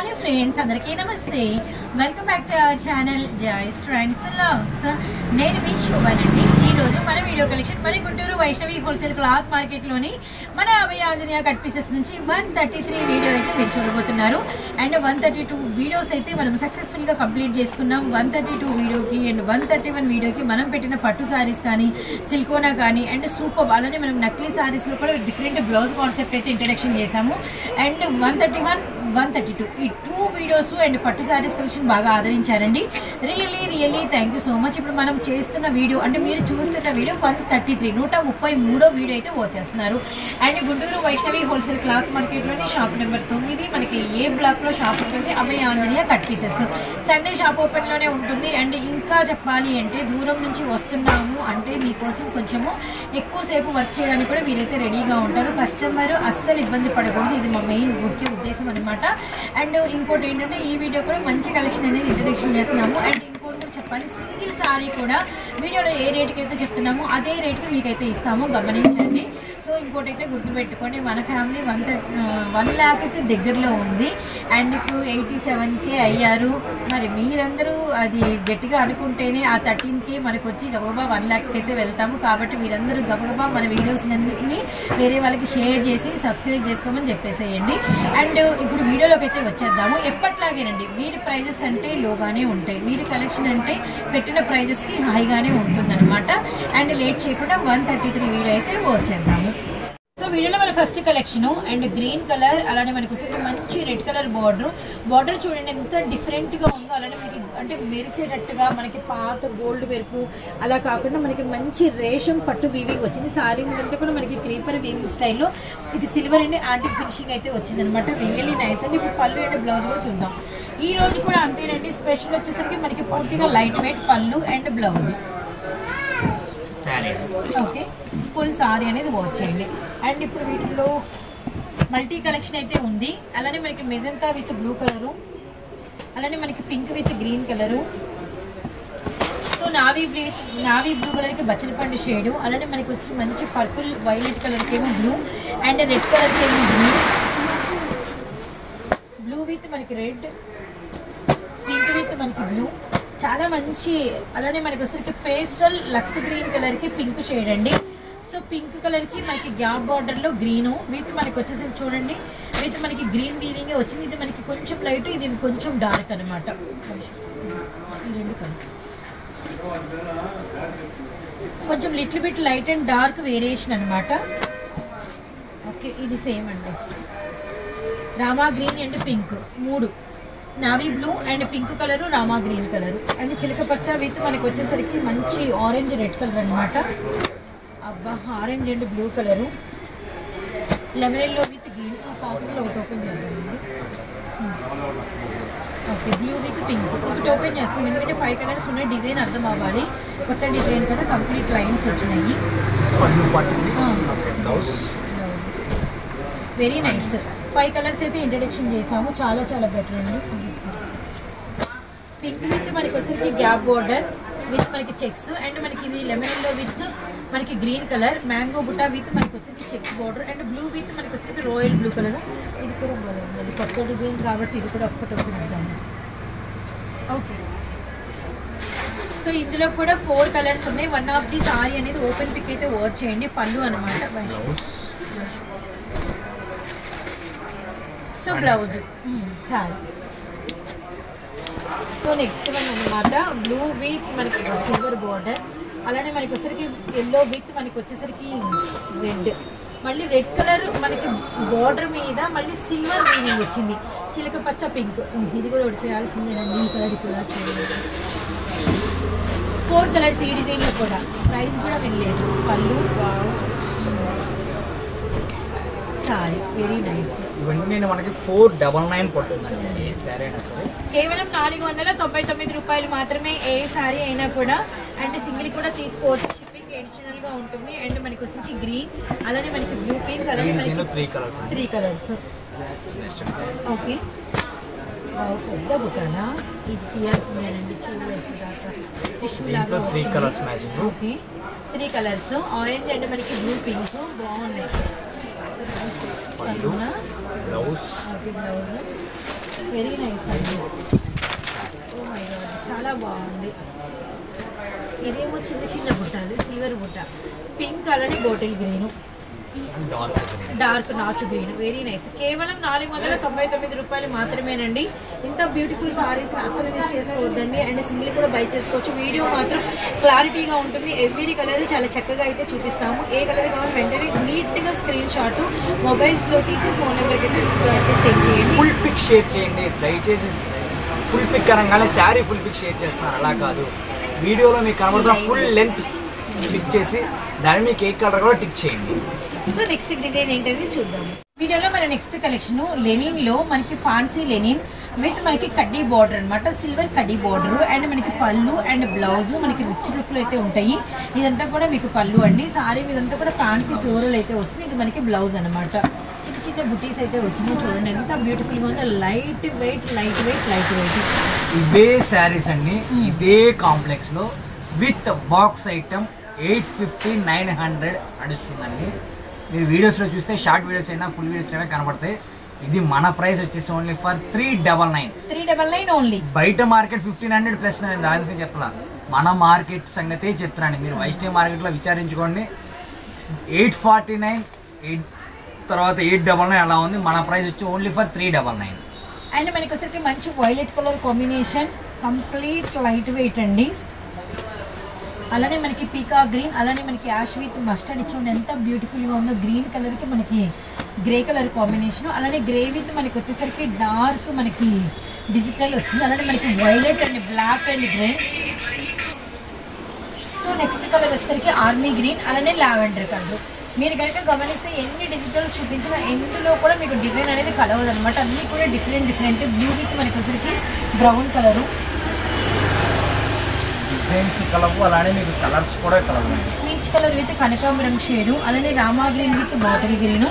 Hello friends, అందరికీ నమస్తే. Welcome back to our channel joys trends vlogs. నేను మీ శోభానండి. ఈరోజు మన వీడియో కలెక్షన్ మరి గుంటూరు వైష్ణవి హోల్సేల్ క్లాత్ మార్కెట్లోని మన అభయ ఆంజనేయ కట్ పీసెస్ నుంచి 133 వీడియో అయితే మీరు చూడబోతున్నారు. అండ్ 132 వీడియోస్ అయితే మనం సక్సెస్ఫుల్గా కంప్లీట్ చేసుకున్నాం. 132 వీడియోకి అండ్ 131 వీడియోకి మనం పెట్టిన పట్టు శారీస్ కానీ, సిల్కోనా కానీ అండ్ సూపర్ అలానే మనం నక్లీ శారీస్లో కూడా డిఫరెంట్ బ్లౌజ్ కాన్సెప్ట్ అయితే ఇంట్రడక్షన్ చేసాము. అండ్ 131, 132 ఈ 2 వీడియోస్ అండ్ పట్టు శారీస్ కలెక్షన్ బాగా ఆదరించారండి. Really thank you so much. ఇప్పుడు మనం చేస్తున్న వీడియో అంటే మీరు చూస్తున్న వీడియో 133వ వీడియో అయితే వాచ్ చేస్తున్నారు. And Guntur Vaishnavi wholesale cloth మార్కెట్లోని షాప్ నెంబర్ 9 మనకి ఏ బ్లాక్లో షాప్ ఉంటుంది, Abhaya Anjaneya cut pieces. Sunday shop ఓపెన్లోనే ఉంటుంది. అండ్ ఇంకా చెప్పాలి అంటే దూరం నుంచి వస్తున్నాము అంటే మీకోసం కొంచెము ఎక్కువసేపు వర్క్ చేయడానికి కూడా మీరైతే రెడీగా ఉంటారు. కస్టమర్ అస్సలు ఇబ్బంది పడకూడదు, ఇది మా మెయిన్ ముఖ్య ఉద్దేశం అనమాట. అండ్ ఇంకోటి ఏంటంటే ఈ వీడియో కూడా మంచి కలెక్షన్ అనేది ఇంట్రడక్షన్ చేస్తున్నాము. అండ్ ఇంకోటి కూడా చెప్పాలి, సింగిల్ సారీ కూడా వీడియోలో ఏ రేటుకి అయితే చెప్తున్నామో అదే రేటుకి మీకైతే ఇస్తాము, గమనించండి. సో ఇంకోటి అయితే గుర్తుపెట్టుకోండి, మన ఫ్యామిలీ 1 lakh అయితే దగ్గరలో ఉంది. అండ్ ఇప్పుడు 87K అయ్యారు. మరి మీరందరూ అది గట్టిగా అనుకుంటేనే ఆ 13K మనకు వచ్చి గబగబా 1 lakh అయితే వెళ్తాము. కాబట్టి మీరందరూ గబగబా మన వీడియోస్ అన్నింటినీ వేరే వాళ్ళకి షేర్ చేసి సబ్స్క్రైబ్ చేసుకోమని చెప్పేసేయండి. అండ్ ఇప్పుడు వీడియోలోకి అయితే వచ్చేద్దాము. ఎప్పట్లాగేనండి, వీరి ప్రైజెస్ అంటే లోగానే ఉంటాయి, వీరి కలెక్షన్ అంటే పెట్టిన ప్రైజెస్కి హైగానే ఉంటుందన్నమాట. అండ్ లేట్ చేయకుండా 133 వీడియో అయితే వచ్చేద్దాము. సో వీడియోలో మన first collection and green colour అలానే మనకు మంచి రెడ్ కలర్ బార్డర్ చూడండి ఎంత డిఫరెంట్గా ఉందో. అలానే మనకి అంటే మెరిసేటట్టుగా మనకి పాత గోల్డ్ వెరుపు అలా కాకుండా మనకి మంచి రేషం పట్టు వీవింగ్ వచ్చింది. సారీ అంతా కూడా మనకి క్రీపర్ వీవింగ్ స్టైల్లో మీకు సిల్వర్ అండ్ యాంటిక్ ఫినిషింగ్ అయితే వచ్చింది అనమాట. రియల్లీ నైస్ అండి. ఇప్పుడు పళ్ళు అండ్ బ్లౌజ్ కూడా చూద్దాం. ఈ రోజు కూడా అంతేనండి. స్పెషల్ వచ్చేసరికి మనకి పూర్తిగా లైట్ వెయిట్ పళ్ళు and blouse. Okay, full sorry అనేది వాచ్ చేయండి. అండ్ ఇప్పుడు వీటిలో మల్టీ కలెక్షన్ అయితే ఉంది. అలానే మనకి మెజంతా విత్ బ్లూ కలరు, అలానే మనకి pink with green colour, so navy blue కలర్కి బచ్చలపండు షేడు, అలానే మనకి వచ్చి మంచి పర్పుల్ వైలెట్ కలర్కి ఏమో బ్లూ అండ్ రెడ్ కలర్కి ఏమో బ్లూ విత్ మనకి రెడ్, పింక్ విత్ మనకి బ్లూ, చాలా మంచి. అలానే మనకి వచ్చరికి పేస్టల్ లక్స్ గ్రీన్ కలర్కి పింక్ షేడ్ అండి. సో పింక్ కలర్కి మనకి గ్యాప్ బార్డర్లో గ్రీను విత్ మనకి వచ్చేసరికి చూడండి విత్ మనకి గ్రీన్ వీవింగ్ వచ్చింది. ఇది మనకి కొంచెం లైట్, ఇది కొంచెం డార్క్ అనమాట. ఈ రెండు కలర్ కొంచెం little bit light and dark variation అనమాట. ఓకే, ఇది సేమ్ అండి. Rama green and pink 3, navy blue and pink colour, Rama green colour and చిలక పచ్చ విత్ మనకి వచ్చేసరికి మంచి ఆరెంజ్ రెడ్ కలర్ అనమాట. అబ్బా, orange and blue colour, lemon yellow with green. ఈ కాంబినేషన్ ఒకటి ఓపెన్ చేద్దామండి. ఓకే, బ్లూ విత్ పింక్ ఒకటి ఓపెన్ చేస్తాం, ఎందుకంటే 5 కలర్స్ ఉన్నాయి, డిజైన్ అర్థం అవ్వాలి. కొత్త డిజైన్ కదా, కంప్లీట్ లైన్స్ వచ్చినాయి. Very nice. 5 కలర్స్ అయితే ఇంట్రడక్షన్ చేసాము, చాలా బెటర్ అండి. పింక్ విత్ మనకి వచ్చేసరికి గ్యాప్ బోర్డర్ విత్ మనకి చెక్స్ అండ్ మనకి ఇది లెమన్ ఎల్లో విత్ మనకి గ్రీన్ కలర్, మ్యాంగో బుటా విత్ మనకి వచ్చేసరికి checks border and blue with మనకి వచ్చేసరికి రాయల్ బ్లూ కలర్. ఇది కూడా బాగుంది, కొత్త డిజైన్ కాబట్టి ఇది కూడా ఒక్కటి ఇద్దాము. ఓకే, సో ఇందులో కూడా 4 కలర్స్ ఉన్నాయి. వన్ ఆఫ్ ది సారీ అనేది ఓపెన్ పిక్ అయితే వాచ్ చేయండి. పళ్ళు అనమాట. So blouse sorry. So next one అనమాట బ్లూ విత్ మనకి సిల్వర్ బార్డర్, అలానే మనకి వచ్చేసరికి ఎల్లో విత్ మనకి వచ్చేసరికి రెడ్, మళ్ళీ రెడ్ కలర్ మనకి బార్డర్ మీద మళ్ళీ సిల్వర్ వీవింగ్ వచ్చింది. చిలక పచ్చ పింక్, ఇది కూడా ఒకటి చేయాల్సిందేనండి. ఈ కలర్ కూడా చూడండి. 4 కలర్స్ ఈ డిజైన్లో కూడా. ప్రైస్ కూడా వినలేదు. పళ్ళు సారీ వెరీ నైస్. ఇవన్నీ మనకి 499 పడుతుందండి సారీ అయినా సరే. కేవలం 499 రూపాయలు మాత్రమే ఏ సారీ అయినా కూడా. అండ్ సింగిల్ కూడా తీసుకోవచ్చు, షిప్పింగ్ అడిషనల్గా ఉంటుంది. అండ్ మనకి వచ్చి గ్రీన్, అలానే మనకి బ్లూ పింక్, అలానే మనకి 3 కలర్స్. ఓకే, పెద్ద బుట్టానా ఇది తీయాల్సిందేనండి. చూడలేదు దాకా టిష్యూ లాగా 3 colours matching. Okay, 3 colours orange and మనకి బ్లూ పింక్ బాగున్నాయి. బ్లౌజ్ బ్లౌజ్ వెరీ నైస్ అండి. ఓ మై గాడ్, చాలా బాగుంది. ఇదేమో చిన్న చిన్న బుట్టాలు, సిల్వర్ బుట్ట, పింక్ అలానే బాటిల్ గ్రీన్, డార్క్ నాచు గ్రీన్, వెరీ నైస్. కేవలం 499 రూపాయలు మాత్రమేనండి. ఇంత బ్యూటిఫుల్ సారీస్ అస్సలు మిస్ చేసుకోవద్దండి. అండ్ సింగిల్ కూడా బై చేసుకోవచ్చు. వీడియో మాత్రం క్లారిటీగా ఉంటుంది. ఎవ్రీ కలర్ చాలా చక్కగా అయితే చూపిస్తాము. ఏ కలర్ కావాలి వెంటనే నీట్గా స్క్రీన్ షాట్ మొబైల్స్లో తీసి ఫోన్ నెంబర్కి అయితే సెండ్ చేయండి. ఫుల్ పిక్ షేర్ చేయండి దయచేసి. ఫుల్ పిక్ అనగానే శారీ ఫుల్ పిక్ షేర్ చేస్తున్నారు, అలా కాదు. వీడియోలో మీకు కనబడుతున్న ఫుల్ లెంత్ పిక్ చేసి దాన్ని మీకు ఏ కలర్ కూడా టిక్ చేయండి. సో నెక్స్ట్ డిజైన్ ఏంటనేది చూద్దాం. వీడియోలో మన నెక్స్ట్ కలెక్షన్ లెనిన్ లో మనకి ఫాన్సీ లెనిన్ విత్ మనకి కడ్డీ బార్డర్ అనమాట, సిల్వర్ కడ్డీ బార్డర్. అండ్ మనకి పళ్ళు అండ్ బ్లౌజ్ మనకి రిచ్ లుక్ లో అయితే ఉంటాయి. ఇదంతా కూడా మీకు పళ్ళు అండి. సారీ ఇదంతా కూడా ఫ్యాన్సీ ఫ్లోరల్ అయితే వస్తుంది. ఇది మనకి బ్లౌజ్ అనమాట. చిన్న చిన్న బుటీస్ అయితే వచ్చినాయి. చూడండి ఎంత బ్యూటిఫుల్ గా ఉందో. Light weight light weight light weight ఇవే శారీస్ అండి. ఇదే కాంప్లెక్స్ లో విత్ బాక్స్ ఐటమ్ 850 900 నడుస్తుందండి. మీరు వీడియోస్లో చూస్తే షార్ట్ వీడియోస్ అయినా ఫుల్ వీడియోస్ అయినా కనబడతాయి. ఇది మన ప్రైస్ వచ్చేసి ఓన్లీ ఫర్ 399 ఓన్లీ. బయట మార్కెట్ 1500 ప్లస్. నేను దానికి చెప్పలా, మన మార్కెట్ సంగతే చెప్తున్నాను. మీరు వైష్ణవి మార్కెట్లో విచారించుకోండి. 849 తర్వాత 899 అలా ఉంది. మన ప్రైస్ వచ్చి ఓన్లీ ఫర్ 399. అండ్ మనకి వచ్చేసరికి మంచి violet colour combination, complete light weight అండి. అలానే మనకి పీకా గ్రీన్, అలానే మనకి యాష్ విత్ మస్టర్డ్ ఇచ్చుండి ఎంత బ్యూటిఫుల్గా ఉందో. గ్రీన్ కలర్కి మనకి గ్రే కలర్ కాంబినేషన్, అలానే గ్రే విత్ మనకి వచ్చేసరికి డార్క్ మనకి డిజిటల్ వచ్చింది. అలానే మనకి violet and black and grey. So next colour వచ్చేసరికి ఆర్మీ గ్రీన్, అలానే లావెండర్ కలర్. మీరు కనుక గమనిస్తే ఎన్ని డిజిటల్స్ చూపించినా ఎందులో కూడా మీకు డిజైన్ అనేది కలవదు అనమాట. అన్నీ కూడా డిఫరెంట్ డిఫరెంట్. బ్లూ విత్ మనకి వచ్చేసరికి బ్రౌన్ కలరు, డిజైన్స్ కలవు, అలానే మీకు కలర్స్ కూడా కలవు. పీచ్ కలర్ విత్ కనకాంబరం షేడు, అలానే Rama green with bottle green.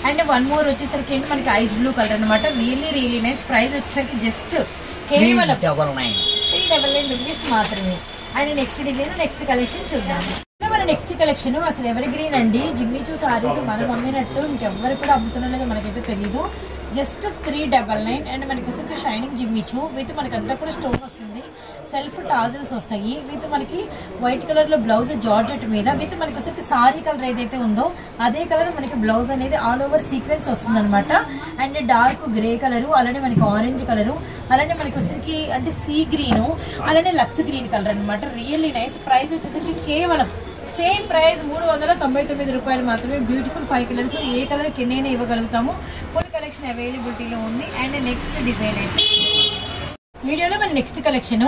And one more వచ్చేసరికి ఏంటి మనకి ఐస్ బ్లూ కలర్ అనమాట. Really nice. ప్రైస్ వచ్చేసరికి జస్ట్ కేవలం 399 రూపీస్ మాత్రమే. And next design next collection చూద్దాం. మన నెక్స్ట్ కలెక్షన్ అసలు ఎవరి గ్రీన్ అండి. జిమ్మిచూ సారీస్ మనం అమ్మినట్టు ఇంకెవ్వరు కూడా అమ్ముతున్నా లేదో మనకైతే తెలీదు. జస్ట్ 399. అండ్ మనకి వచ్చేసరికి షైనింగ్ జిమ్మిచూ విత్ మనకి అంతా కూడా స్టోన్ వస్తుంది. సెల్ఫ్ టాజిల్స్ వస్తాయి విత్ మనకి వైట్ కలర్ లో బ్లౌజ్ జార్జెట్ మీద విత్ మనకి వచ్చేసరికి సారీ కలర్ ఏదైతే ఉందో అదే కలర్ మనకి బ్లౌజ్ అనేది ఆల్ ఓవర్ సీక్వెన్స్ వస్తుంది అనమాట. అండ్ డార్క్ గ్రే కలరు, అలానే మనకి ఆరెంజ్ కలరు, అలానే మనకి వచ్చేసరికి అంటే సీ గ్రీను, అలానే లక్స్ గ్రీన్ కలర్ అనమాట. Really nice. ప్రైస్ వచ్చేసరికి కేవలం సేమ్ ప్రైస్ 399 రూపాయలు మాత్రమే. Beautiful 5 colours. ఏ కలర్ కిందైనా ఇవ్వగలుగుతాము. ఫుల్ కలెక్షన్ అవైలబిలిటీలో ఉంది. అండ్ నెక్స్ట్ డిజైన్ అయితే వీడియోలో మన నెక్స్ట్ కలెక్షన్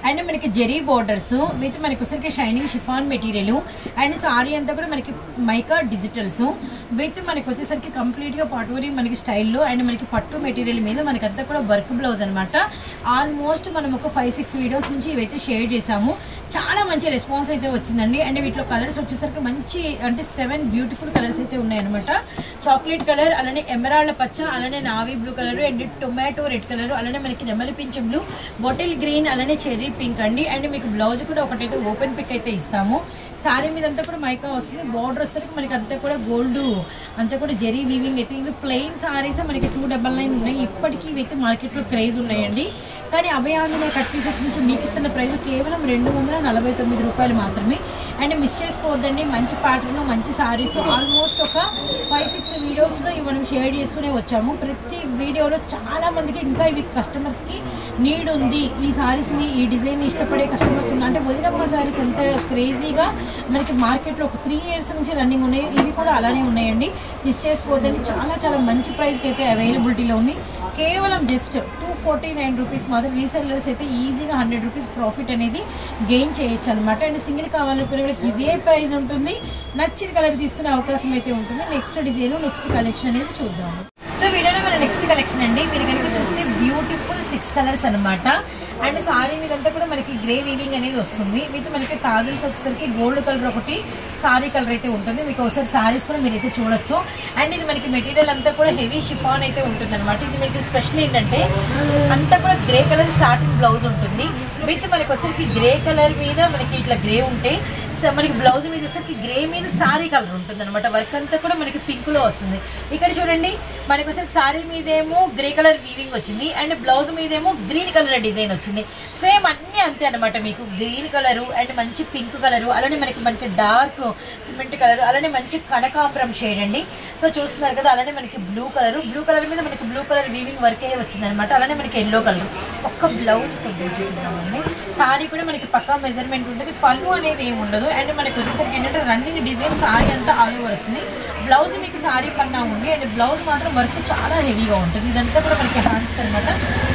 అండ్ మనకి జెరీ బోర్డర్స్ విత్ మనకి వచ్చరికి shining chiffon material. And sorry అంతా కూడా మనకి మైకా డిజిటల్స్ విత్ మనకి వచ్చేసరికి కంప్లీట్గా పటోరీ మనకి స్టైల్లో అండ్ మనకి పట్టు మెటీరియల్ మీద మనకి అంతా కూడా వర్క్ బ్లౌజ్ అనమాట. ఆల్మోస్ట్ మనం ఒక 5-6 వీడియోస్ నుంచి ఇవైతే షేర్ చేసాము. చాలా మంచి రెస్పాన్స్ అయితే వచ్చిందండి. అండ్ వీటిలో కలర్స్ వచ్చేసరికి మంచి అంటే 7 బ్యూటిఫుల్ కలర్స్ అయితే ఉన్నాయన్నమాట. చాక్లెట్ కలర్, అలానే ఎమరాల్డ్ పచ్చ, అలానే navy blue colour, and tomato red colour, అలానే మనకి నెమలి పింఛం బ్లూ, బాటిల్ గ్రీన్, అలానే చెర్రీ పింక్ అండి. అండ్ మీకు బ్లౌజ్ కూడా ఒకటైతే ఓపెన్ పిక్ అయితే ఇస్తాము. సారీ మీద అంతా కూడా మైకా వస్తుంది. బార్డర్ వచ్చేసరికి మనకి అంతా కూడా గోల్డ్ అంతా కూడా జెరీ వీవింగ్ అయితే. ఇవి ప్లెయిన్ సారీస్ మనకి 299 ఉన్నాయి. ఇప్పటికీ ఇవైతే మార్కెట్లో క్రేజ్ ఉన్నాయండి. కానీ అభయాంజనేయ కట్ పీసెస్ నుంచి మీకు ఇస్తున్న ప్రైస్ కేవలం 249 రూపాయలు మాత్రమే. అండ్ మిస్ చేసుకోవద్దండి. మంచి ప్యాటర్న్, మంచి సారీస్ ఆల్మోస్ట్ ఒక 5-6 వీడియోస్లో ఇవి మనం షేర్ చేస్తూనే వచ్చాము. ప్రతి వీడియోలో చాలా మందికి ఇంకా ఇవి కస్టమర్స్కి నీడ్ ఉంది. ఈ సారీస్ని ఈ డిజైన్ ఇష్టపడే కస్టమర్స్ ఉన్నారు. అంటే వదినమ్మ సారీస్ ఎంత క్రేజీగా మనకి మార్కెట్లో ఒక 3 years నుంచి రన్నింగ్ ఉన్నాయి. ఇవి కూడా అలానే ఉన్నాయండి. మిస్ చేసుకోవద్దండి. చాలా చాలా మంచి ప్రైస్కి అయితే అవైలబిలిటీలో ఉంది. కేవలం జస్ట్ 249 రూపీస్ మాత్రం. రీసెల్లర్స్ అయితే ఈజీగా 100 రూపీస్ ప్రాఫిట్ అనేది గెయిన్ చేయొచ్చు అనమాట. అండ్ సింగిల్ కావాలనుకునే వాళ్ళకి ఇదే ప్రైస్ ఉంటుంది. నచ్చిన కలర్ తీసుకునే అవకాశం అయితే ఉంటుంది. నెక్స్ట్ డిజైన్ నెక్స్ట్ కలెక్షన్ అనేది చూద్దాము. సో వీడియోలో మన నెక్స్ట్ కలెక్షన్ అండి. మీరు కనుక చూస్తే బ్యూటిఫుల్ 6 కలర్స్ అనమాట. అండ్ సారీ మీదంతా కూడా మనకి గ్రే వీవింగ్ అనేది వస్తుంది. విత్ మనకి టాజిల్స్ వచ్చేసరికి గోల్డ్ కలర్ ఒకటి, సారీ కలర్ అయితే ఉంటుంది. మీకు ఒకసారి సారీస్ కూడా మీరైతే చూడొచ్చు. అండ్ ఇది మనకి మెటీరియల్ అంతా కూడా హెవీ షిఫాన్ అయితే ఉంటుంది అనమాట. ఇది మీకు స్పెషల్ ఏంటంటే అంతా కూడా గ్రే కలర్ సాటిన్ బ్లౌజ్ ఉంటుంది. విత్ మనకి వచ్చేసరికి గ్రే కలర్ మీద మనకి ఇట్లా గ్రే ఉంటే మనకి బ్లౌజ్ మీద వచ్చేసరికి గ్రే మీద సారీ కలర్ ఉంటుంది అనమాట. వర్క్ అంతా కూడా మనకి పింక్ లో వస్తుంది. ఇక్కడ చూడండి మనకి వచ్చేసరికి సారీ మీదేమో గ్రే కలర్ వీవింగ్ వచ్చింది అండ్ బ్లౌజ్ మీదేమో గ్రీన్ కలర్ డిజైన్ వచ్చింది. సేమ్ అన్ని అంతే అనమాట. మీకు గ్రీన్ కలరు అండ్ మంచి పింక్ కలరు, అలానే మనకి డార్క్ సిమెంట్ కలర్, అలానే మంచి కనకాంబరం షేడ్ అండి. సో చూస్తున్నారు కదా. అలానే మనకి బ్లూ కలర్ మీద మనకి బ్లూ కలర్ వీవింగ్ వర్క్ అయ్యే వచ్చింది అనమాట. అలానే మనకి ఎల్లో కలర్ ఒక్క బ్లౌజ్ చూద్దామండి. సారీ కూడా మనకి పక్కా మెజర్మెంట్ ఉంటుంది. పళ్ళు అనేది ఏమి ఉండదు. అండ్ మనకి వచ్చేసరికి ఏంటంటే రన్నింగ్ డిజైన్ సారీ అంతా ఆల్ ఓవర్ వస్తుంది. బ్లౌజ్ మీకు సారీ పన్నా ఉంది అండ్ బ్లౌజ్ మాత్రం వర్క్ చాలా హెవీగా ఉంటుంది. ఇదంతా కూడా మనకి హ్యాండ్స్ అనమాట.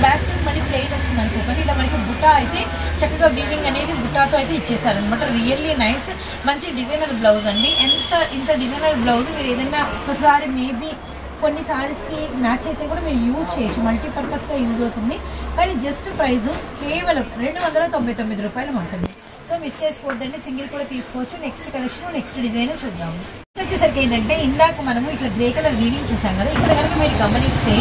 బ్యాక్ సైడ్ మనకి ప్లెయిన్ వచ్చింది అనుకోకండి. ఇలా మనకి బుట్టా అయితే చక్కగా వీవింగ్ అనేది బుట్టాతో అయితే ఇచ్చేసారనమాట. Really nice. మంచి డిజైనర్ బ్లౌజ్ అండి. ఇంత డిజైనర్ బ్లౌజ్ మీరు ఏదైనా ఒకసారి మేబీ కొన్ని సారీస్కి మ్యాచ్ అయితే కూడా మీరు యూజ్ చేయొచ్చు. మల్టీపర్పస్గా యూజ్ అవుతుంది. కానీ జస్ట్ ప్రైస్ కేవలం 299 రూపాయలు మాత్రమే. సో మిస్ చేసుకోవద్దండి. సింగిల్ కూడా తీసుకోవచ్చు. నెక్స్ట్ కలెక్షన్ నెక్స్ట్ డిజైన్ చూద్దాము. వచ్చేసరికి ఏంటంటే ఇందాక మనము ఇట్లా గ్రే కలర్ వీవింగ్ చూసాం కదా. ఇక్కడ కనుక మీరు గమనిస్తే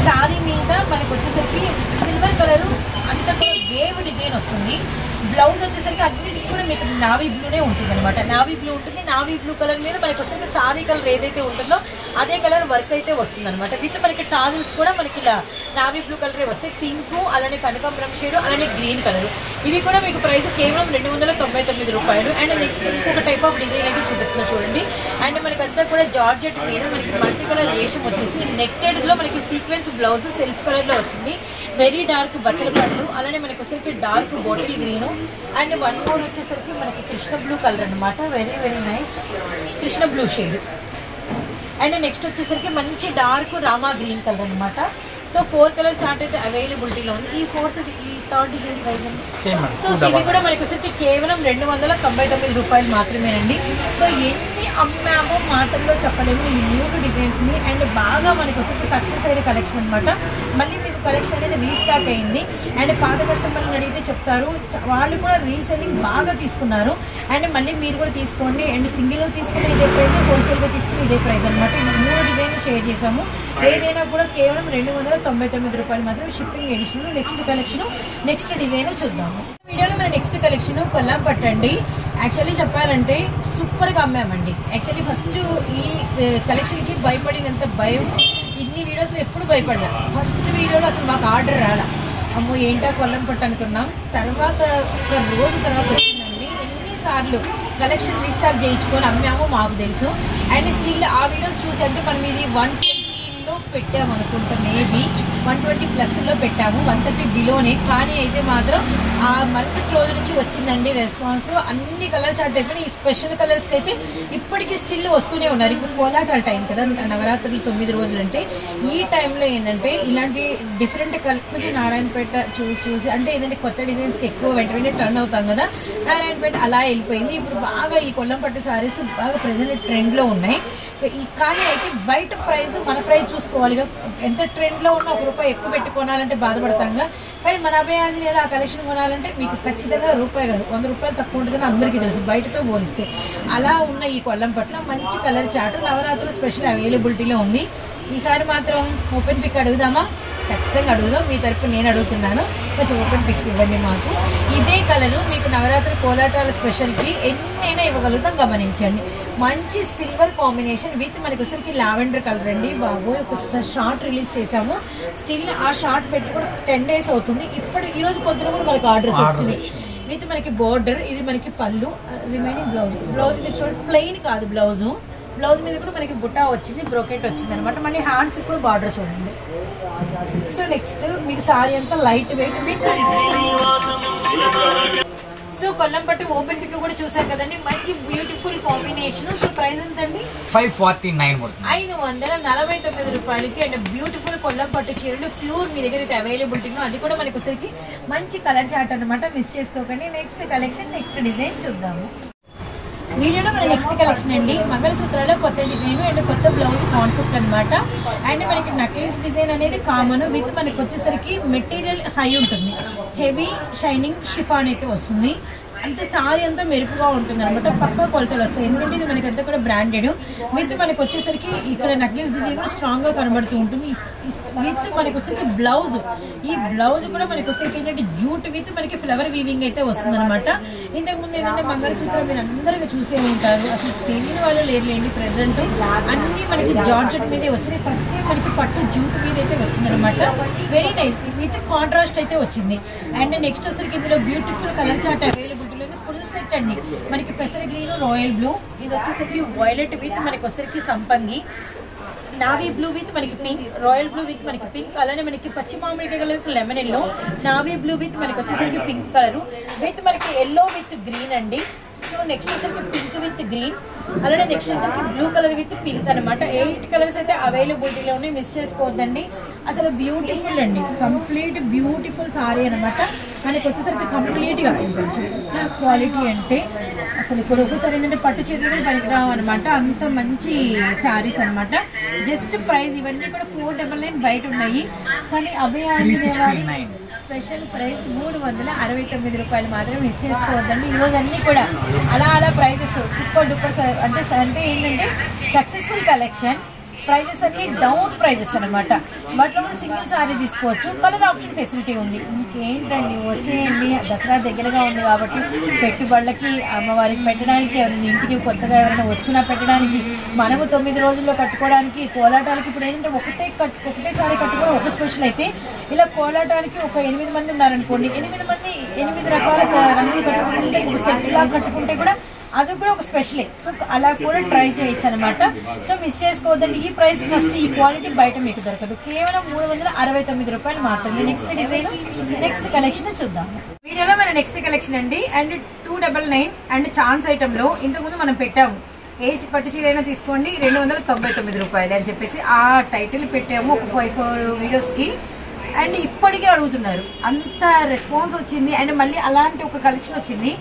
సారీ మీద మనకు వచ్చేసరికి సిల్వర్ కలరు అంత కూడా వేవ్ డిజైన్ వస్తుంది. బ్లౌజ్ వచ్చేసరికి అన్నిటికీ కూడా మీకు నావీ బ్లూనే ఉంటుంది అనమాట. నావీ బ్లూ ఉంటుంది. నావీ బ్లూ కలర్ మీద మనకి వచ్చేసరికి సారీ కలర్ ఏదైతే ఉంటుందో అదే కలర్ వర్క్ అయితే వస్తుంది అనమాట. విత్ మనకి టాజిల్స్ కూడా మనకి ఇలా నావీ బ్లూ కలరే వస్తాయి. పింక్, అలానే కనకాంబరం షేడ్, అలానే గ్రీన్ కలర్. ఇవి కూడా మీకు ప్రైస్ కేవలం 299 రూపాయలు. అండ్ నెక్స్ట్ ఇంకొక టైప్ ఆఫ్ డిజైన్ అయితే చూపిస్తున్నా చూడండి. అండ్ మనకి అంతా కూడా జార్జెట్ మీద మనకి మల్టీ కలర్ రేషం వచ్చేసి నెట్టెడ్ లో మనకి సీక్వెన్స్ బ్లౌజ్ సెల్ఫ్ కలర్ లో వస్తుంది. వెరీ డార్క్ బచ్చల పళ్ళు, అలానే మనకి వచ్చేసరికి dark bottle green and one more వచ్చేసరికి మనకి కృష్ణ బ్లూ కలర్ అనమాట. Very nice Krishna blue shade. And next వచ్చేసరికి మంచి డార్క్ రామా గ్రీన్ కలర్ అనమాట. సో 4 కలర్ చార్ట్ అయితే అవైలబిలిటీలో ఉంది. ఈ థర్డ్ డిజైన్ ప్రైస్ అండి. సో ఇవి కూడా మనకి వచ్చేసరికి కేవలం 299 రూపాయలు మాత్రమేనండి. సో ఎన్ని అమ్మామో మాటల్లో చెప్పలేము ఈ 3 డిజైన్స్ని. అండ్ బాగా మనకి వచ్చేసరికి సక్సెస్ అయిన కలెక్షన్ అనమాట. మళ్ళీ మీకు కలెక్షన్ అనేది రీస్టాక్ అయింది. అండ్ పాత కస్టమర్లను అడిగితే చెప్తారు, వాళ్ళు కూడా రీసెల్లింగ్ బాగా తీసుకున్నారు. అండ్ మళ్ళీ మీరు కూడా తీసుకోండి. అండ్ సింగిల్గా తీసుకుని ఇదే ప్రైస్, హోల్సేల్గా తీసుకుని ఇదే ప్రైస్ అనమాట. 3 డిజైన్లు షేర్ చేసాము. ఏదైనా కూడా కేవలం 299 రూపాయలు మాత్రం. Shipping edition. Next collection next design చూద్దాము. వీడియోలో మన నెక్స్ట్ కలెక్షన్ కొల్లాం పట్టండి. యాక్చువల్లీ చెప్పాలంటే సూపర్గా అమ్మామండి. యాక్చువల్లీ ఫస్ట్ ఈ కలెక్షన్కి భయపడినంత భయం ఇన్ని వీడియోస్లో ఎప్పుడు భయపడలే. ఫస్ట్ వీడియోలో అసలు మాకు ఆర్డర్ రాలా. అమ్మో ఏంటా కొల్లం పట్టు అనుకున్నాం. తర్వాత ఒక రోజు తర్వాత వచ్చిందండి. ఎన్నిసార్లు కలెక్షన్ రీస్టాక్ చేయించుకొని అమ్మామో మాకు తెలుసు. అండ్ స్టిల్ ఆ వీడియోస్ చూసంటే మనం ఇది 120లో పెట్టాము అనుకుంటా. మేబీ 120+లో పెట్టాము. 130 బిలోనే. కానీ అయితే మాత్రం ఆ మరుసటి రోజు నుంచి వచ్చిందండి రెస్పాన్స్. అన్ని కలర్ చార్ట్ అయిపోయినాయి. ఈ స్పెషల్ కలర్స్కి అయితే ఇప్పటికీ స్టిల్ వస్తూనే ఉన్నారు. ఇప్పుడు కోలాటాల టైం కదా, నవరాత్రులు 9 రోజులు అంటే ఈ టైంలో ఏంటంటే ఇలాంటి డిఫరెంట్ కలర్ కొంచెం నారాయణపేట చూసి అంటే ఏంటంటే కొత్త డిజైన్స్కి ఎక్కువ వెంటనే టర్న్ అవుతాం కదా. నారాయణపేట అలా వెళ్ళిపోయింది. ఇప్పుడు బాగా ఈ కొల్లం పట్టు సారీస్ బాగా ప్రెజెంట్ ట్రెండ్లో ఉన్నాయి. కానీ అయితే బయట ప్రైస్ మన ప్రైస్ చూసుకోవాలిగా. ఎంత ట్రెండ్లో ఉన్న ₹1 ఎక్కువ పెట్టి కొనాలంటే బాధపడతాంగా. కానీ మన అభయాంజనేయులు ఆ కలెక్షన్ కొనాలంటే మీకు ఖచ్చితంగా రూపాయి కాదు ₹100 తక్కువ ఉంటుందని అందరికీ తెలుసు బయటతో పోలిస్తే. అలా ఉన్న ఈ కొల్లం పట్ల మంచి కలర్ చాటు నవరాత్రులు స్పెషల్ అవైలబిలిటీలో ఉంది. ఈసారి మాత్రం ఓపెన్ పిక్ అడుగుదామా? ఖచ్చితంగా అడుగుదాం. మీ తరపు నేను అడుగుతున్నాను. కొంచెం ఓపెన్ పిక్ ఇవ్వండి మాకు. ఇదే కలరు మీకు నవరాత్రి కోలాటాల స్పెషల్కి ఎన్నైనా ఇవ్వగలుగుతాం. గమనించండి. మంచి సిల్వర్ కాంబినేషన్ విత్ మనకి వచ్చరికి లావెండర్ కలర్ అండి. బాబోయ్ ఒక షార్ట్ రిలీజ్ చేసాము. స్టిల్ ఆ షార్ట్ పెట్టి కూడా 10 days అవుతుంది. ఇప్పుడు ఈరోజు పొద్దున కూడా మనకి ఆర్డర్స్ వచ్చినాయి. విత్ మనకి బోర్డర్. ఇది మనకి పళ్ళు, రిమైనింగ్ బ్లౌజ్ మీరు చూడండి ప్లెయిన్ కాదు బ్లౌజ్ మీద కూడా మనకి బుట్టా వచ్చింది, బ్రోకెట్ వచ్చింది అనమాట. మళ్ళీ హ్యాండ్స్ కూడా బార్డర్ చూడండి. సో నెక్స్ట్ మీకు సారీ అంతా light weight with. So Kollam పట్టు ఓపెన్ పిక్ కూడా చూసాం కదండి. మంచి బ్యూటిఫుల్ కాంబినేషన్. సో ప్రైస్ ఎంతండి? 549 రూపాయలకి. అండ్ బ్యూటిఫుల్ కొల్లం పట్టు చీరలు ప్యూర్ మీ దగ్గర అయితే అవైలబిలిటీలో. అది కూడా మనకి వచ్చేసి మంచి కలర్ చార్ట్ అనమాట. మిస్ చేసుకోకండి. నెక్స్ట్ కలెక్షన్ నెక్స్ట్ డిజైన్ చూద్దాము. వీడియోలో మన నెక్స్ట్ కలెక్షన్ అండి. మంగళసూత్రాల్లో కొత్త డిజైన్ అండ్ కొత్త బ్లౌజ్ కాన్సెప్ట్ అనమాట. అండ్ మనకి నక్లెస్ డిజైన్ అనేది కామన్ విత్ మనకి వచ్చేసరికి మెటీరియల్ హై ఉంటుంది. హెవీ షైనింగ్ షిఫాన్ అయితే వస్తుంది. అంటే సారీ అంతా మెరుపుగా ఉంటుంది అనమాట, పక్కా కొలతలు వస్తాయి. ఎందుకంటే ఇది మనకి అంతా కూడా బ్రాండెడ్ విత్ మనకి వచ్చేసరికి ఇక్కడ నెక్లెస్ డిజైన్ కూడా స్ట్రాంగ్గా కనబడుతూ ఉంటుంది. విత్ మనకి వచ్చేసరికి బ్లౌజ్, ఈ బ్లౌజ్ కూడా మనకి వచ్చేసరికి ఏంటంటే జూట్ విత్ మనకి ఫ్లవర్ వీవింగ్ అయితే వస్తుంది అనమాట. ఇంతకుముందు ఏంటంటే మంగళసూత్రం మీరు అందరికీ చూసే ఉంటారు, అసలు తెలియని వాళ్ళు లేరులేండి. ప్రెసెంట్ అన్నీ మనకి జార్జెట్ మీదే వచ్చినాయి. ఫస్ట్ టైం మనకి పట్టు జూట్ మీద అయితే వచ్చింది అనమాట. వెరీ నైస్ విత్ కాంట్రాస్ట్ అయితే వచ్చింది. అండ్ నెక్స్ట్ వచ్చేసరికి ఇందులో బ్యూటిఫుల్ కలర్ చార్ట్ అవైలబిలిటీలో ఫుల్ సెట్ అండి. మనకి పెసర గ్రీన్, రాయల్ బ్లూ, ఇది వచ్చేసరికి వైలెట్ విత్ మనకి వచ్చేసరికి సంపంగి, నావీ బ్లూ విత్ మనకి పింక్, రాయల్ బ్లూ విత్ మనకి పింక్, అలానే మనకి పచ్చి మామిడికాయ colour lemon yellow, navy blue with మనకి వచ్చేసరికి పింక్ కలర్ విత్ మనకి ఎల్లో విత్ గ్రీన్ అండి. సో నెక్స్ట్ వచ్చేసరికి పింక్ విత్ గ్రీన్, అలానే నెక్స్ట్ వచ్చేసరికి బ్లూ కలర్ విత్ పింక్ అనమాట. 8 కలర్స్ అయితే అవైలబిలిటీలో ఉన్నాయి, మిస్ చేసుకోవద్దండి. అసలు బ్యూటిఫుల్ అండి, కంప్లీట్ బ్యూటిఫుల్ సారీ అనమాట. మనకి వచ్చేసరికి కంప్లీట్గా ఎంత క్వాలిటీ అంటే అసలు ఇప్పుడు ఒక్కసారి ఏంటంటే పట్టు చీరలు పనికిరావు అనమాట, అంత మంచి శారీస్ అనమాట. జస్ట్ ప్రైస్ ఇవన్నీ కూడా 499 బయట ఉన్నాయి, కానీ అభయ స్పెషల్ ప్రైస్ 369 రూపాయలు మాత్రమే, మిస్ చేసుకోవద్దండి. ఈరోజు అన్నీ కూడా అలా ప్రైజెస్ సూపర్ డూపర్ అంటే ఏంటంటే సక్సెస్ఫుల్ కలెక్షన్. ప్రైజెస్ అన్ని డౌన్ ప్రైజెస్ అనమాట. వాటిలో కూడా సింగిల్ సారీ తీసుకోవచ్చు, కలర్ ఆప్షన్ ఫెసిలిటీ ఉంది. ఇంకేంటండి వచ్చేయండి, దసరా దగ్గరగా ఉంది కాబట్టి పెట్టుబడులకి అమ్మవారికి పెట్టడానికి, ఇంటికి కొత్తగా ఎవరైనా వచ్చినా పెట్టడానికి, మనము 9 రోజుల్లో కట్టుకోవడానికి, కోలాటాలకి ఇప్పుడు ఏంటంటే ఒకటేసారి కట్టుకోవడం ఒక స్పెషల్ అయితే, ఇలా కోలాటానికి ఒక 8 మంది ఉన్నారనుకోండి, 8 రకాల రంగులు కట్టుకుంటే ఒక సెట్ లా కట్టుకుంటే కూడా అది కూడా ఒక స్పెషలే. సో అలా కూడా ట్రై చేయొచ్చు అనమాట. సో మిస్ చేసుకోవద్దండి. ఈ ప్రైస్ ఫస్ట్ ఈ క్వాలిటీ బయట మీకు దొరకదు, కేవలం 369 రూపాయలు మాత్రమే. నెక్స్ట్ డిజైన్, నెక్స్ట్ కలెక్షన్ చూద్దాం వీడియోలో. మన నెక్స్ట్ కలెక్షన్ అండి, అండ్ 299 అండ్ ఛాన్స్ ఐటమ్ లో ఇంతకుముందు మనం పెట్టాము. ఏజ్ పట్టు చీర అయినా తీసుకోండి 299 రూపాయలు అని చెప్పేసి ఆ టైటిల్ పెట్టాము ఒక 4 వీడియోస్ కి. అండ్ ఇప్పటికే అడుగుతున్నారు, అంత రెస్పాన్స్ వచ్చింది. అండ్ మళ్ళీ అలాంటి ఒక కలెక్షన్ వచ్చింది,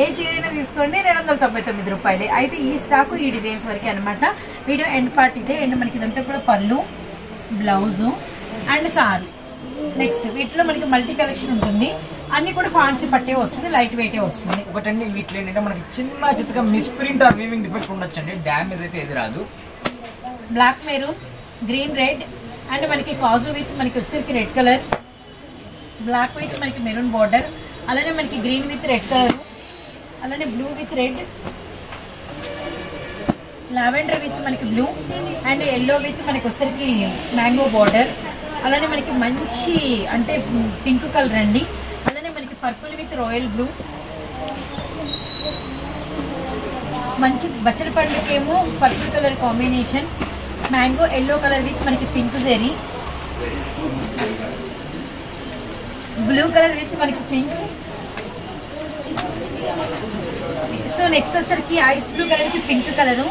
ఏ చీరైనా తీసుకోండి 299 రూపాయలే. అయితే ఈ స్టాక్ ఈ డిజైన్స్ వరకే అనమాట. వీడియో ఎండ్ పార్ట్ ఇదే. అండ్ మనకి ఇదంతా కూడా పళ్ళు, బ్లౌజు అండ్ సారీ. నెక్స్ట్ వీటిలో మనకి మల్టీ కలెక్షన్ ఉంటుంది, అన్ని కూడా ఫాన్సీ పట్టే వస్తుంది, లైట్ వెయిటే వస్తుంది. ఒకటండి వీటిలో ఏంటంటే మనకి చిన్న చిత్తగా మిస్ప్రింట్ ఆర్ వీవింగ్ డిఫెక్ట్ ఉండొచ్చండి, డ్యామేజ్ అయితే ఏది రాదు. Black maroon, green red and మనకి కాజు విత్ మనకి వచ్చేసరికి రెడ్ కలర్, బ్లాక్ విత్ మనకి మెరూన్ బార్డర్, అలానే మనకి గ్రీన్ విత్ రెడ్ కలర్, అలానే blue with red, lavender with మనకి బ్లూ అండ్ ఎల్లో విత్ మనకి వచ్చేసరికి మ్యాంగో బార్డర్, అలానే మనకి మంచి అంటే పింక్ కలర్ అండి, అలానే మనకి పర్పుల్ విత్ రాయల్ బ్లూ, మంచి బచ్చల పండుకేమో purple colour combination, mango yellow colour with మనకి pink zari, blue colour with మనకి పింక్. సో నెక్స్ట్ వచ్చేసరికి ఐస్ బ్లూ కలర్ కి పింక్ కలరు,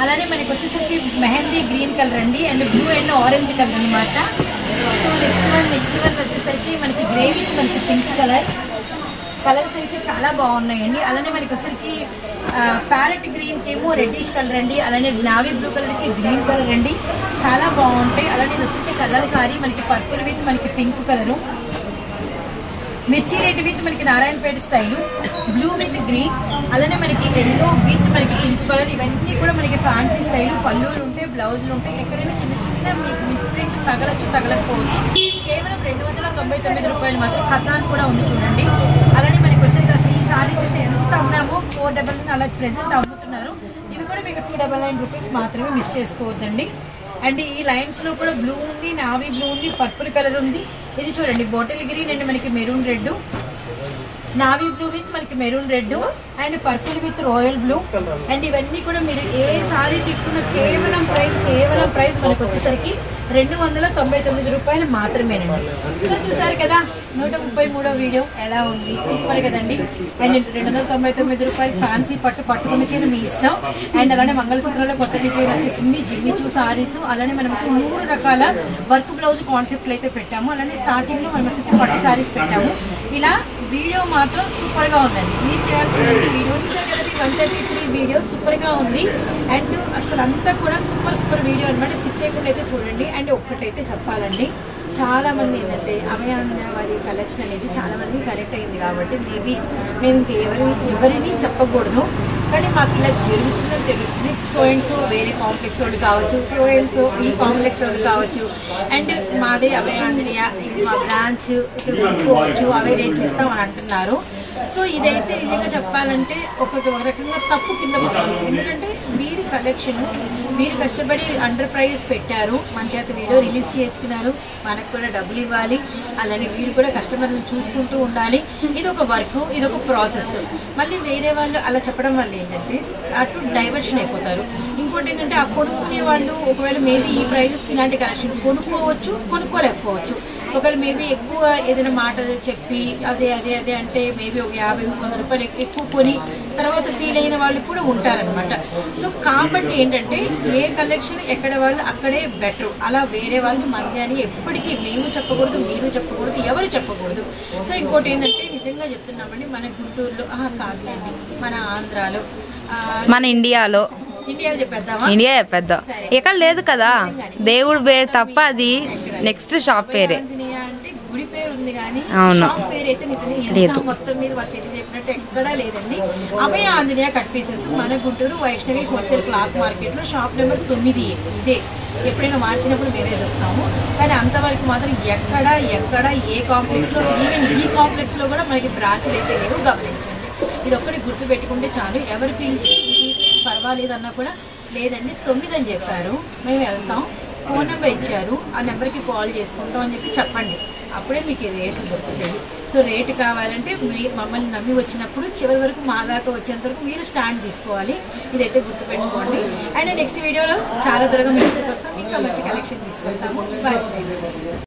అలానే మనకి వచ్చేసరికి మెహందీ గ్రీన్ కలర్ అండి, and blue and orange colour అనమాట. సో నెక్స్ట్ వన్ వచ్చేసరికి మనకి గ్రే విత్ మనకి పింక్ కలర్. కలర్స్ అయితే చాలా బాగున్నాయండి. అలానే మనకి వచ్చేసరికి ప్యారెట్ గ్రీన్కి ఏమో రెడ్డిష్ కలర్ అండి, అలానే నావీ బ్లూ కలర్కి గ్రీన్ కలర్ అండి, చాలా బాగుంటాయి. అలానే వచ్చేసరికి కలర్ సారీ మనకి పర్పుల్ విత్ మనకి పింక్ కలరు, మిర్చి రెడ్ విత్ మనకి Narayanpet style, blue with green, అలానే మనకి ఎల్లో విత్ మనకి పింక్ కలర్. ఇవన్నీ కూడా మనకి ఫ్యాన్సీ స్టైల్. పళ్ళులు ఉంటాయి, బ్లౌజులు ఉంటాయి. ఎక్కడైనా చిన్న మీకు మిస్ప్రింట్ తగలకపోవచ్చు. కేవలం 299 రూపాయలు మాత్రం. కథాన్ కూడా ఉంది చూడండి. అలానే మనకి వచ్చేసి అసలు ఈ సారీస్ అయితే ఎంత అమ్మామో 499 అలా ప్రెసెంట్ అమ్ముతున్నారు. ఇవి కూడా మీకు 299 రూపీస్ మాత్రమే, మిస్ చేసుకోవద్దండి. అండ్ ఈ లైన్స్ లో కూడా బ్లూ ఉంది, నావీ బ్లూ ఉంది, పర్పుల్ కలర్ ఉంది. ఇది చూడండి బాటిల్ గ్రీన్ అండ్ మనకి maroon red, navy blue with మనకి maroon red and purple with royal blue. And ఇవన్నీ కూడా మీరు ఏ సారీ తీసుకున్న కేవలం ప్రైస్ మనకు వచ్చేసరికి 299 రూపాయలు మాత్రమేనండి. సో చూసారు కదా 133వ వీడియో ఎలా ఉంది, సూపర్ కదండి. అండ్ 299 రూపాయలు ఫ్యాన్సీ పట్టుకుని చీర మీ ఇష్టం. అండ్ అలానే మంగళసూత్రాల్లో కొత్త డిజైన్ వచ్చేసింది, జిమ్మిచూ సారీస్. అలానే మనం 3 రకాల వర్క్ బ్లౌజ్ కాన్సెప్ట్లు అయితే పెట్టాము. అలానే స్టార్టింగ్ లో మనం పట్టు సారీస్ పెట్టాము. ఇలా వీడియో మాత్రం సూపర్ గా ఉందండి. మీరు చేయాల్సిన వీడియో 133 వీడియో సూపర్ గా ఉంది. అండ్ అసలు అంతా కూడా సూపర్ వీడియో అనమాట. స్కిప్ చేయకుండా అయితే చూడండి. అండ్ ఒక్కటైతే చెప్పాలండి, చాలా మంది ఏంటంటే అభయాంజనవాది కలెక్షన్ అనేది చాలా మందికి కరెక్ట్ అయింది కాబట్టి మేబీ మేము ఎవరిని చెప్పకూడదు, కానీ మాకు ఇలా జరుగుతుందని తెలుస్తుంది. సో వేరే కాంప్లెక్స్ వాళ్ళు కావచ్చు, ఈ కాంప్లెక్స్ వాళ్ళు కావచ్చు, అండ్ మాదే అభయాంజనేయ, ఇది మా బ్రాంచ్, ఇక్కడ కొనుక్కోవచ్చు, అవే రేట్లు ఇస్తామని అంటున్నారు. సో ఇదైతే నిజంగా చెప్పాలంటే ఒక రకంగా తప్పు కింద వస్తుంది. ఎందుకంటే వీరి కలెక్షన్ మీరు కష్టపడి అండర్ ప్రైస్ పెట్టారు, మన చేత వీడియో రిలీజ్ చేసుకున్నారు, మనకు కూడా డబ్బులు ఇవ్వాలి, అలానే వీరు కూడా కస్టమర్లను చూసుకుంటూ ఉండాలి. ఇది ఒక వర్క్, ఇది ఒక ప్రాసెస్. మళ్ళీ వేరే వాళ్ళు అలా చెప్పడం వల్ల ఏంటంటే అటు డైవర్షన్ అయిపోతారు. ఇంకోటి ఏంటంటే ఆ కొనుక్కునే వాళ్ళు ఒకవేళ మేబీ ఈ ప్రైజెస్కి ఇలాంటి కలెక్షన్ కొనుక్కోవచ్చు, కొనుక్కోలేకపోవచ్చు. ఒకవేళ మేబీ ఎక్కువ ఏదైనా మాట చెప్పి అదే అదే అదే అంటే మేబీ ఒక 50-100 రూపాయలు ఎక్కువ కొని తర్వాత ఫీల్ అయిన వాళ్ళు కూడా ఉంటారనమాట. సో కాబట్టి ఏంటంటే ఏ కలెక్షన్ ఎక్కడ వాళ్ళు అక్కడే బెటర్. అలా వేరే వాళ్ళు మంది అని ఎప్పటికీ మేము చెప్పకూడదు, మీరు చెప్పకూడదు, ఎవరు చెప్పకూడదు. సో ఇంకోటి ఏంటంటే నిజంగా చెప్తున్నామండి, మన గుంటూరులో కాదులేండి, మన ఆంధ్రాలో, మన ఇండియాలో చెప్పేద్దామా? ఇండియా చెప్పేద్దాం, ఎక్కడ లేదు కదా దేవుడు పేరు తప్ప, అది నెక్స్ట్ షాప్ పేరే. అంటే గుడి పేరు ఉంది కానీ అవును, షాప్ పేరు అయితే నిజంగా మొత్తం మీద వాళ్ళ చెల్లి చెప్పినట్టు ఎక్కడా లేదండి. అభయ ఆంజనేయ కట్ పీసెస్ మన Guntur Vaishnavi wholesale cloth market లో షాప్ నెంబర్ 9 ఇదే. ఎప్పుడైనా మార్చినప్పుడు మేమే చెప్తాము, కానీ అంతవరకు మాత్రం ఎక్కడ ఏ కాంప్లెక్స్ లో, ఈవెన్ ఈ కాంప్లెక్స్ లో కూడా మనకి బ్రాంచ్లు అయితే లేవు, గమనించండి. ఇది ఒక్కటి గుర్తు పెట్టుకుంటే చాలు. ఎవరు పిలిచి ఇది పర్వాలేదు అన్నా కూడా లేదండి 9 అని చెప్పారు, మేము వెళ్తాం, ఫోన్ నెంబర్ ఇచ్చారు, ఆ నెంబర్కి కాల్ చేసుకుంటాం అని చెప్పండి. అప్పుడే మీకు రేట్లు దొరుకుతాయి. సో రేటు కావాలంటే మమ్మల్ని నమ్మి వచ్చినప్పుడు చివరి వరకు మా దాకా వచ్చేంత వరకు మీరు స్టాండ్ తీసుకోవాలి. ఇదైతే గుర్తుపెట్టుకోండి. అండ్ నెక్స్ట్ వీడియోలో చాలా త్వరగా మేము వస్తాం, ఇంకా మంచి కలెక్షన్ తీసుకొస్తాము. Bye friends.